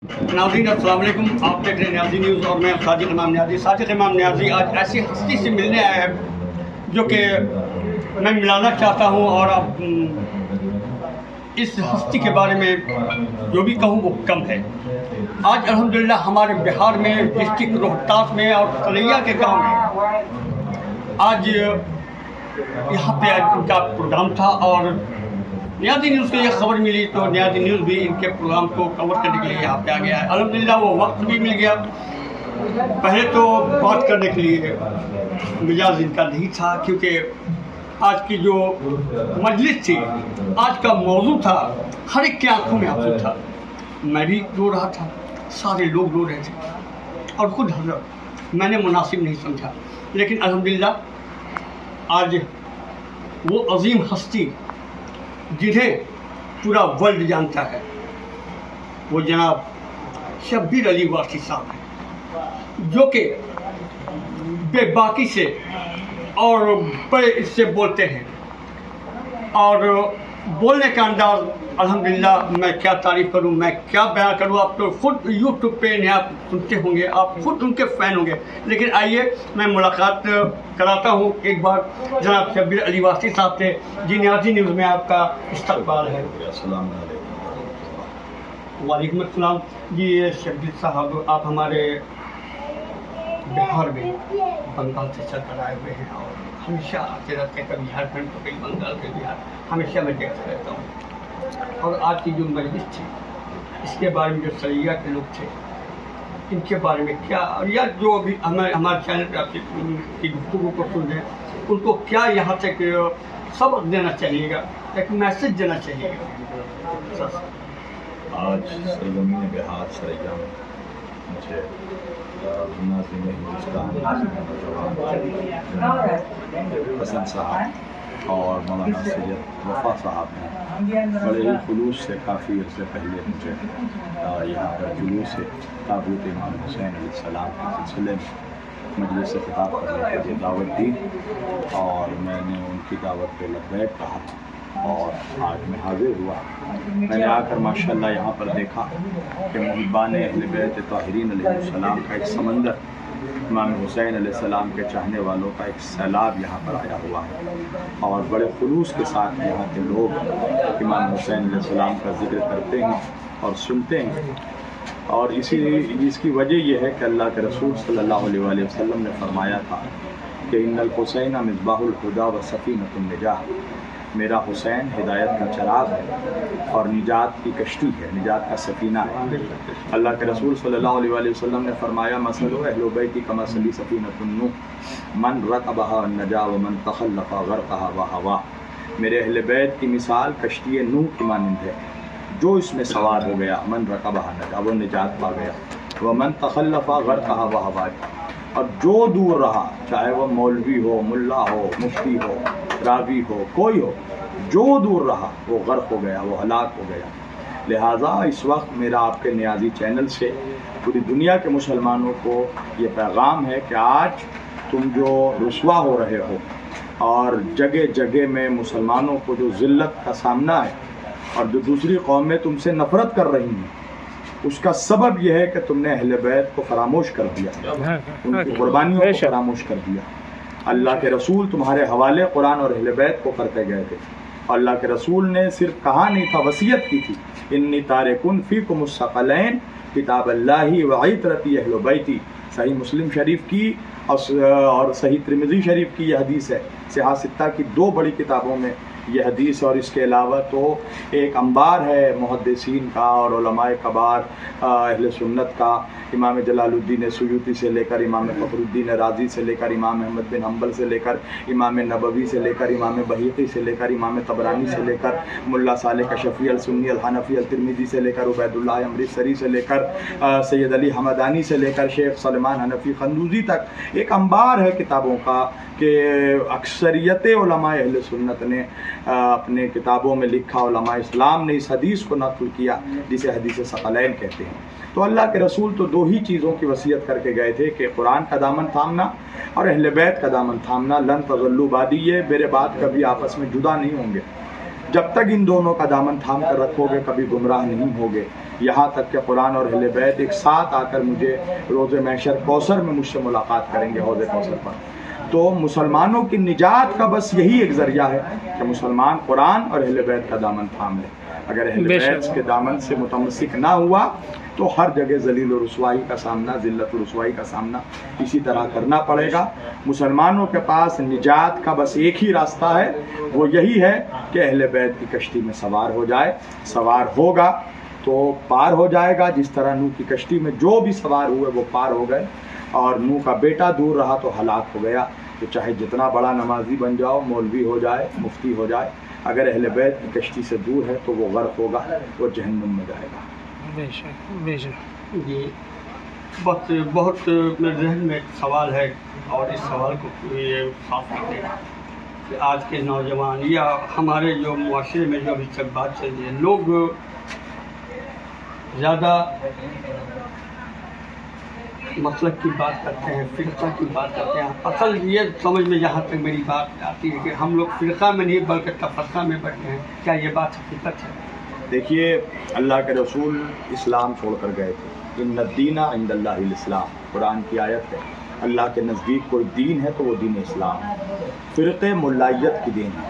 नाज़रीन अस्सलाम वालेकुम। आप देख रहे हैं न्याज़ी न्यूज़ और मैं साजिद इमाम न्याज़ी। साजिद इमाम न्याज़ी आज ऐसी हस्ती से मिलने आया है जो कि मैं मिलाना चाहता हूँ, और अब इस हस्ती के बारे में जो भी कहूँ वो कम है। आज अल्हम्दुलिल्लाह हमारे बिहार में डिस्ट्रिक्ट रोहतास में और सरैया के गांव में आज यहाँ पे आज उनका प्रोग्राम था, और न्याज़ी न्यूज़ को ये खबर मिली तो न्याज़ी न्यूज़ भी इनके प्रोग्राम को कवर करने के लिए यहाँ पे आ गया है। अल्हम्दुलिल्लाह वो वक्त भी मिल गया। पहले तो बात करने के लिए मिजाज इनका नहीं था, क्योंकि आज की जो मजलिस थी, आज का मौजू था, हर एक की आंखों में आंसू था। मैं भी रो रहा था, सारे लोग रो रहे थे, और खुद हजरत मैंने मुनासिब नहीं समझा। लेकिन अल्हम्दुलिल्लाह आज वो अजीम हस्ती जिन्हें पूरा वर्ल्ड जानता है, वो जनाब शब्बीर अली वासी साहब हैं, जो कि बेबाकी से और बड़े इससे बोलते हैं, और बोलने का अंदाज अल्हम्दुलिल्लाह मैं क्या तारीफ़ करूं, मैं क्या बयान करूं। आप तो खुद यूट्यूब पे इन्हें आप सुनते होंगे, आप खुद उनके फ़ैन होंगे। लेकिन आइए मैं मुलाकात कराता हूं एक बार जनाब शब्बीर अली वासी साहब से। जी न्याज़ी न्यूज़ में आपका इस्तकबाल है। वालेकुम अस्सलाम। जी शब्बीर साहब, आप हमारे बिहार में बंगाल से चलकर आए हुए हैं, और हमेशा आते रहते हैं, कभी झारखंड तो कभी बंगाल के बिहार, हमेशा मैं देखता रहता हूँ। और आज की जो मजलिस थी, इसके बारे में जो सरैया के लोग थे, इनके बारे में क्या, और या जो भी हमारे चैनल पर आपकी गुफ्तगू को सुन रहे हैं, उनको क्या यहाँ तक सबक देना चाहिएगा, एक मैसेज देना चाहिएगा। आज सरजमीन बिहार सरैया में मुझे नाज़रीन हिंदुस्तान हसन साहब और मौलाना सैयद वफ़ा साहब ने बड़े ही खुलूस से काफ़ी अर्से पहले मुझे यहाँ पर जुलूस से ताबूत इमाम हुसैन अलैहिस्सलाम के सिलसिले में मजलिस से खिताब करने के लिए दावत दी, और मैंने उनकी दावत पे लब्बैक कहा, और आज मैं हाजिर हुआ। मैंने आकर माशाअल्लाह यहाँ पर देखा कि मुहिब्बान अहले बैत ताहिरीन अलैहिस्सलाम का एक समंदर, इमाम हुसैन अलैहिस्सलाम के चाहने वालों का एक सैलाब यहाँ पर आया हुआ है, और बड़े खुलूस के साथ यहाँ के लोग इमाम हुसैन अलैहिस्सलाम का जिक्र करते हैं और सुनते हैं। और इसकी वजह यह है कि अल्लाह के रसूल सल्लल्लाहु अलैहि वसल्लम ने फरमाया था कि इन्नल हुसैन मिसबाहुल हुदा व सफ़ीनतुन निजाह, मेरा हुसैन हिदायत का चराग है और निजात की कश्ती है, निजात का सफ़ीना है। अल्लाह के रसूल सल्लल्लाहु अलैहि वसल्लम ने फरमाया मसलु अहले बैती कमसली सफ़ीनतुन नूह मन रकबहा नजा व मन तखल्लफ़ा गरक़हा व हवा, मेरे अहले बैत की मिसाल कश्ती नूह की मानंद है, जो इसमें सवार हो गया, मन रकबहा नजा, वो निजात पा गया, व मन तखल्लफ़ा गरक़हा व हवा, और जो दूर रहा, चाहे वह मौलवी हो, मुल्ला हो, मुफ्ती हो, रावी हो, कोई हो, जो दूर रहा वो गर्क हो गया, वो हलाक हो गया। लिहाजा इस वक्त मेरा आपके न्याज़ी चैनल से पूरी दुनिया के मुसलमानों को ये पैगाम है कि आज तुम जो रुसवा हो रहे हो, और जगह जगह में मुसलमानों को जो ज़िल्लत का सामना है, और जो दूसरी कौमें तुमसे नफ़रत कर रही हैं, उसका सबब यह है कि तुमने अहले बैत को फरामोश कर दिया, उनकी कुर्बानियों को फरामोश कर दिया। अल्लाह के रसूल तुम्हारे हवाले कुरान और अहले बैत को करते गए थे। अल्लाह के रसूल ने सिर्फ कहा नहीं था, वसीयत की थी, इन्नी तारिकुन फ़ीकुमुस सक़लैन किताबल्लाहि व इतरती अहले बैती। सही मुस्लिम शरीफ की और सही तिरमिज़ी शरीफ की यह हदीस है। सिहा सित्ता की दो बड़ी किताबों में यह हदीस, और इसके अलावा तो एक अंबार है मुहद्दिसीन का और उलमाए कबार अहले सुन्नत का, इमाम जलालुद्दीन सुयूती से लेकर इमाम फ़खरुद्दीन राज़ी से लेकर इमाम अहमद बिन हम्बल से लेकर इमाम नबवी से लेकर इमाम बहीक़ी से लेकर इमाम तबरानी से लेकर मुल्ला साले कशफ़ी अल सुन्नी अल हनफ़ी अल तिरमिज़ी से लेकर उबैदुल्लाह अमृतसरी से लेकर सैयद अली हमदानी से लेकर शेख सलमान हनफ़ी खंदूज़ी तक एक अंबार है किताबों का, कि अक्सरियत उलमाए अहले सुन्नत ने अपने किताबों में लिखा, उलमा इस्लाम ने इस हदीस को नक़ल किया जिसे हदीस सक़लैन कहते हैं। तो अल्लाह के रसूल तो दो ही चीज़ों की वसीयत करके गए थे कि कुरान का दामन थामना और अहले बैत का दामन थामना। लन तज़ल्लू बादी, ये मेरे बाद कभी आपस में जुदा नहीं होंगे। जब तक इन दोनों का दामन थाम कर रखोगे कभी गुमराह नहीं होगे। यहाँ तक कि कुरान और अहले बैत एक साथ आकर मुझे रोज़ महशर कौसर में मुझसे मुलाकात करेंगे हौज़ कौसर पर। तो मुसलमानों की निजात का बस यही एक ज़रिया है कि मुसलमान कुरान और अहले बैत का दामन थाम ले। अगर अहले बैत के दामन से मुतमस्सिक ना हुआ तो हर जगह ज़लील और रुसवाई का सामना, ज़िल्लत और रुसवाई का सामना इसी तरह करना पड़ेगा। मुसलमानों के पास निजात का बस एक ही रास्ता है, वो यही है कि अहले बैत की कश्ती में सवार हो जाए। सवार होगा तो पार हो जाएगा, जिस तरह नूह की कश्ती में जो भी सवार हुए वो पार हो गए, और नूह का बेटा दूर रहा तो हलाक हो गया। तो चाहे जितना बड़ा नमाजी बन जाओ, मौलवी हो जाए, मुफ्ती हो जाए, अगर अहले बैत की कश्ती से दूर है तो वो गर्क होगा, वो जहन्नुम में जाएगा। बेशक बेशक जी, बस बहुत मेरे जहन में एक सवाल है, और इस सवाल को ये साफ करते हैं कि आज के नौजवान या हमारे जो मुआशरे में जो अभी तक बात चल रही है, लोग ज़्यादा मसलक की बात करते हैं, फ़िरक़ा की बात करते हैं। असल ये समझ में जहाँ तक मेरी बात आती है कि हम लोग फ़िरक़ा में नहीं बल्कि तफ़र्क़ा में बैठे हैं। क्या ये बात हकीकत है? देखिए, अल्लाह के रसूल इस्लाम छोड़कर गए थे। इन्नद्दीना इंदल्लाहिल इस्लाम, कुरान की आयत है। अल्लाह के नज़दीक कोई दीन है तो वो दीन इस्लाम है। फ़िरक़े मुल्लायत की दीन है।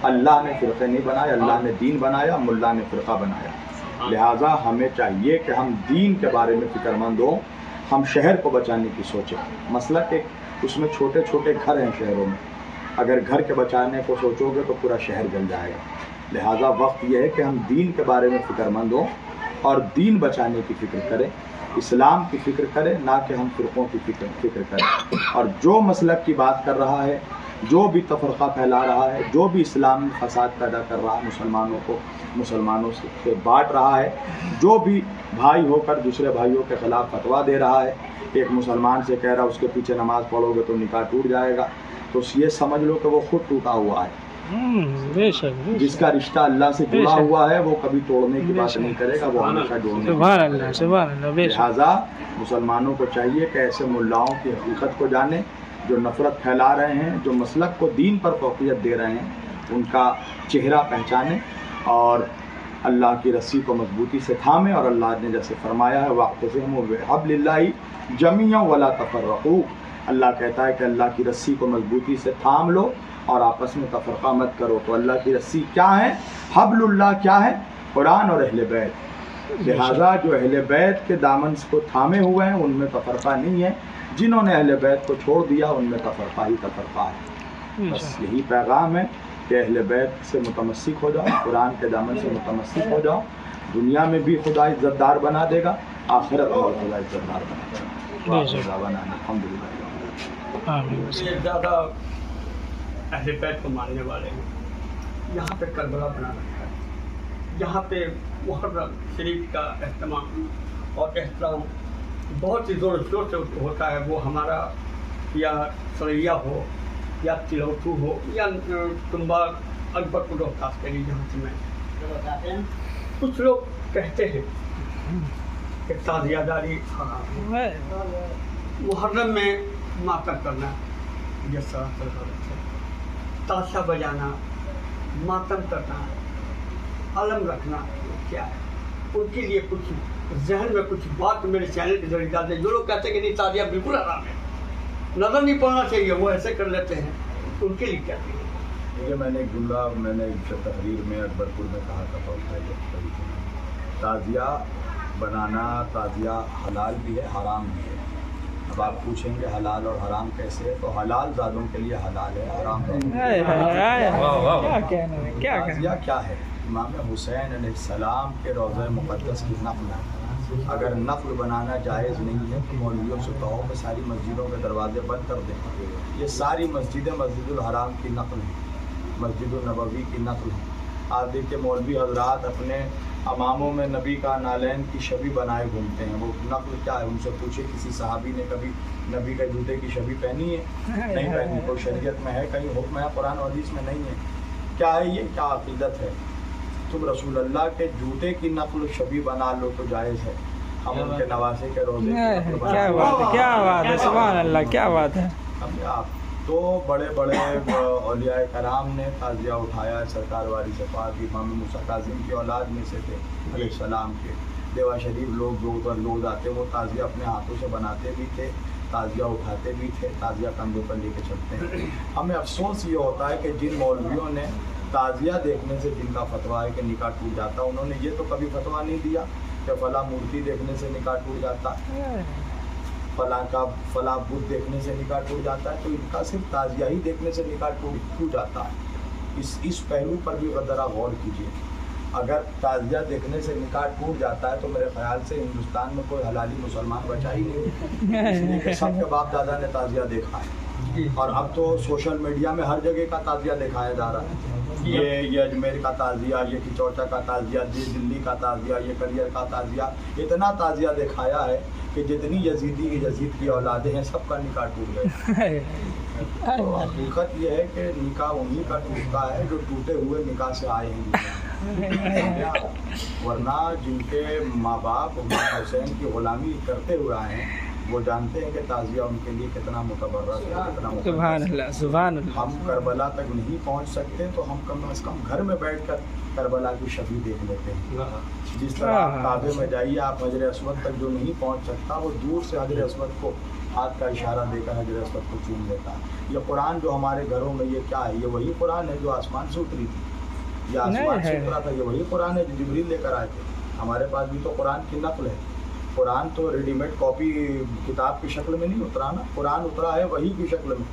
अल्लाह ने फ़िरक़े नहीं बनाए, अल्लाह ने दीन बनाया, मुल्ला ने फ़िरक़ा बनाया। लिहाजा हमें चाहिए कि हम दीन के बारे में फ़िक्रमंद हों, हम शहर को बचाने की सोचें। मसला कि उसमें छोटे छोटे घर हैं शहरों में, अगर घर के बचाने को सोचोगे तो पूरा शहर जल जाएगा। लिहाजा वक्त यह है कि हम दीन के बारे में फ़िक्रमंद हों और दीन बचाने की फ़िक्र करें, इस्लाम की फ़िक्र करें, ना कि हम फ़िरक़ों की फ़िक्र करें। और जो मसलक की बात कर रहा है, जो भी तफ़रक़ा फैला रहा है, जो भी इस्लाम में फ़साद पैदा कर रहा है, मुसलमानों को मुसलमानों से बांट रहा है, जो भी भाई होकर दूसरे भाइयों के ख़िलाफ़ फतवा दे रहा है, एक मुसलमान से कह रहा है उसके पीछे नमाज़ पढ़ोगे तो निकाह टूट जाएगा, तो ये समझ लो कि वो खुद टूटा हुआ है। बेशक जिसका रिश्ता अल्लाह से जुड़ा हुआ है वो कभी तोड़ने की बात नहीं करेगा, वो हमेशा जोड़ने की। सुभान अल्लाह, सुभान अल्लाह। बेशक लिहाजा मुसलमानों को चाहिए कि ऐसे मुल्लाओं की हकीकत को जाने जो नफ़रत फैला रहे हैं, जो मसलक को दीन पर फ़ौक़ियत दे रहे हैं, उनका चेहरा पहचाने और अल्लाह की रस्सी को मजबूती से थामे। और अल्लाह ने जैसे फरमाया है, वाक़तसिमू बिहब्लिल्लाहि जमीअन वला तफ़र्रक़ू, अल्लाह कहता है कि अल्लाह की रस्सी को मजबूती से थाम लो और आपस में तफ़र्क़ा मत करो। तो अल्लाह की रस्सी क्या है, हब्लुल्लाह क्या है, कुरान और अहले बैत। लिहाजा जो अहले बैत के दामन को थामे हुए हैं उनमें तफ़र्क़ा नहीं है, जिन्होंने अहले बैत को छोड़ दिया उनमें तफ़र्क़ा ही तफ़र्क़ा है। बस यही पैगाम है कि अहले बैत से मुतमस्सिक हो जाओ, कुरान के दामन से मुतमस्सिक हो जाओ। दुनिया में भी खुदा इज़्ज़तदार बना देगा, आखिरत में खुदा इज़्ज़तदार बना देगा। अल्हम्दुलिल्लाह। ये ज़्यादा अहले बैत को मानने वाले हैं। यहाँ पे करबला बना रखा है, यहाँ पे मुहर्रम शरीफ का एहतमाम और एहतराम बहुत ही ज़ोर शोर से होता है। वो हमारा या सरैया हो या तिलौथू हो या तुम्बा अकबरपुर रोहतास के लिए जहाँ से मैं बताते हैं, कुछ लोग कहते हैं कि ताज़ियादारी हराम है। मुहर्रम में मातम करना ये सरासर गलत है। ताशा बजाना, मातम करना, अलम रखना क्या है? उनके लिए कुछ जहन में कुछ बात मेरे चैनल के जरिए डालते हैं। जो लोग कहते हैं कि नहीं ताज़िया बिल्कुल हराम है, नज़र नहीं पड़ना चाहिए, वो ऐसे कर लेते हैं, तो उनके लिए क्या कहें? देखिए, मैंने एक जुमला तहरीर में अकबरपुर में कहा था, ताज़िया बनाना, ताज़िया हलाल भी है, हराम भी है। अब आप पूछेंगे हलाल और हराम कैसे है, तो हलाल ज़ादों के लिए हलाल है, हराम ताज़िया क्या है? इमाम हुसैन अलैहिस्सलाम के रोज़े मुक़द्दस की नक़ल है। अगर नक़ल बनाना जायज़ नहीं है तो मौलवियों से कहो कि सारी मस्जिदों के दरवाजे बंद कर दें। ये सारी मस्जिदें मस्जिदुल हराम की नक़ल हैं, मस्जिदुल नबवी की नक़ल है। आप देखिए मौलवी हज़रात अपने अमामों में नबी का नालैन की छवि बनाए घूमते हैं, वो नक़ल क्या है? उनसे पूछे किसी सहाबी ने कभी नबी के जूते की छवि पहनी है? नहीं पहनी। कोई शरीयत में है, कहीं हुक्म है, कुरान और हदीस में नहीं है। क्या है ये? क्या अक़ीदत है? तुम रसूल अल्लाह के जूते की नक़ल छवि बना लो तो जायज़ है, हम उनके नवासे के रोज़े क्या बात है, क्या बात है, सुभान अल्लाह, क्या बात है। आप तो बड़े बड़े औलियाए कराम ने ताज़िया उठाया है। सरकार वारी से पाक इमाम मूसा काज़िम की औलाद में से थे अलैहिस्सलाम के, देवा शरीफ लोग जो उधर लोग आते वो ताज़िया अपने हाथों से बनाते भी थे, ताज़िया उठाते भी थे, ताज़िया कंधों पर लेके चलते हैं। हमें अफसोस ये होता है कि जिन मौलवियों ने ताज़िया देखने से जिनका फतवा है कि निकाह टूट जाता, उन्होंने ये तो कभी फतवा नहीं दिया कि फला मूर्ति देखने से निकाह टूट जाता, फला बुद्ध देखने से निकाह टूट जाता है। तो इनका सिर्फ ताज़िया ही देखने से निकाह टूट जाता है। इस पहलू पर भी ज़रा गौर कीजिए। अगर ताज़िया देखने से निकाह टूट जाता है तो मेरे ख्याल से हिंदुस्तान में कोई हलाली मुसलमान बचा ही नहीं, इसलिए कि सबके बाप दादा ने ताज़िया देखा है। और अब तो सोशल मीडिया में हर जगह का ताज़िया दिखाया जा रहा है। ये अजमेर का ताज़िया, ये खिचौचा का ताज़िया, ये दिल्ली का ताज़िया, ये कलियर का ताज़िया, इतना ताज़िया दिखाया है कि जितनी यजीद की औलादें हैं सबका निकाह टूट गया। तो हकीकत ये है कि निकाह उन्हीं का टूटता है जो टूटे हुए निकाह से आए हैं, वरना जिनके माँ बाप हुसैन की गुलामी करते हुए आए हैं वो जानते हैं कि ताज़िया उनके लिए कितना मुतबर्रक है, कितना सुभान अल्लाह, सुभान अल्लाह। हम करबला तक नहीं पहुंच सकते तो हम कम अज़ कम घर में बैठकर करबला की शबी देख लेते हैं। जिस तरह आप काबे में जाइए, आप हजर अस्वद तक जो नहीं पहुंच सकता वो दूर से हजर अस्वद को हाथ का इशारा देकर हजर अस्वद को चूम लेता है। ये कुरान जो हमारे घरों में ये क्या है, ये वही कुरान है जो आसमान से उतरी थी, ये आसमान से उतरा था, ये वही कुरान है जो जिब्रील लेकर आए थे। हमारे पास भी तो कुरान की नकल है। कुरान तो रेडीमेड कॉपी किताब की शक्ल में नहीं उतरा ना, कुरान उतरा है वही की शक्ल में।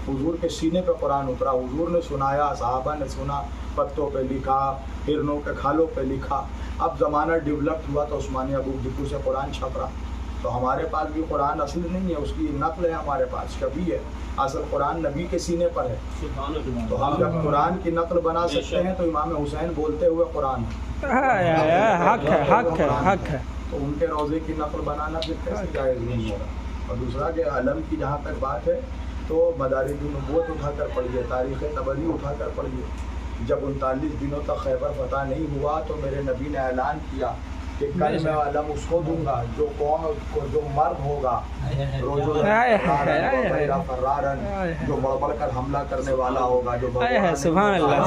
हुजूर के सीने पे कुरान उतरा, हुजूर ने सुनाया, सहाबा ने सुना, पत्तों पे लिखा, हिरनों के खालों पे लिखा। अब ज़माना डेवलप हुआ तो उस्मानिया बुक डिपो से कुरान छप रहा। तो हमारे पास भी कुरान असल नहीं है, उसकी नकल है हमारे पास, शबी है। असल कुरान नबी के सीने पर है। तो हम जब कुरान की नकल बना सकते हैं तो इमाम हुसैन बोलते हुए कुरान हक है। तो उनके रोज़े की नकल बनाना फिर कैसे जायज़ नहीं होगा। और दूसरा कि अलम की जहाँ तक बात है तो मदारिज-उन-नबुव्वत उठाकर पढ़िए, तारीख़ तबरी उठाकर पढ़िए। जब 39 दिनों तक खैबर फतह नहीं हुआ तो मेरे नबी ने ऐलान किया कि कल मैं अलम उसको दूंगा जो जो मर्द होगा, जो बढ़ कर हमला करने वाला होगा, जो सुभान अल्लाह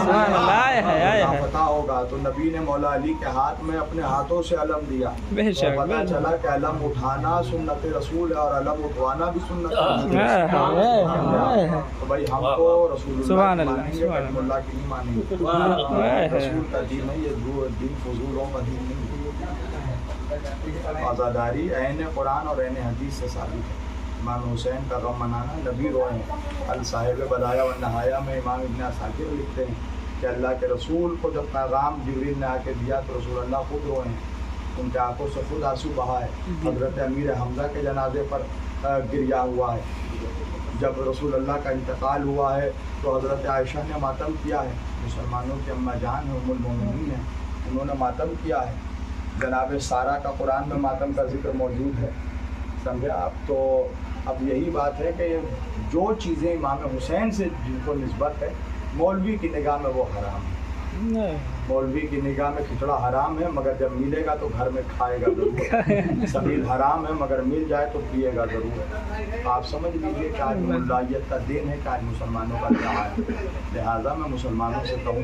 फतह होगा। तो नबी ने मौला अली के हाथ में अपने हाथों से अलम दिया। तो पता चला कि अलम उठाना सुन्नत रसूल है और अलम उठवाना भी सुन्नत है। तो भाई हम तो रसूलुल्लाह की मानेंगे, कलीमुल्लाह की नहीं मानेंगे। रसूल का दीन है, ये दीन फजूलों का दीन नहीं। आज़ादारी ऐन कुरान और ऐन हदीस से साबित है। इमाम हुसैन का गम मनाना, नबी रोए हैं। अल साहिब बदाया व नहाया में इमाम इब्न असाकिर लिखते हैं कि अल्लाह के रसूल को जब पैगाम जिब्रील ने आके दिया तो रसूल अल्लाह खुद रोए हैं, उनके आंखों से खुद आंसू बहा है। हज़रत अमीर हमज़ा के जनाजे पर गिरिया हुआ है। जब रसूल अल्लाह का इंतकाल हुआ है तो हज़रत आयशा ने मातम किया है। मुसलमानों की अम्मा जान है, उम्मुल मोमिनीन है, उन्होंने मातम किया है। जनाब सारा का कुरान में मातम का जिक्र मौजूद है, समझे आप। तो अब यही बात है कि जो चीज़ें इमाम हुसैन से जिनको निस्बत है, मौलवी की निगाह में वो हराम है। मौलवी की निगाह में खिचड़ा हराम है, मगर जब मिलेगा तो घर में खाएगा ज़रूर। सबील हराम है मगर मिल जाए तो पिएगा ज़रूर। आप समझ लीजिए कि आज मुल्लायत का दिन है कि आज मुसलमानों का त्योहार है। लिहाजा मैं मुसलमानों से कहूँ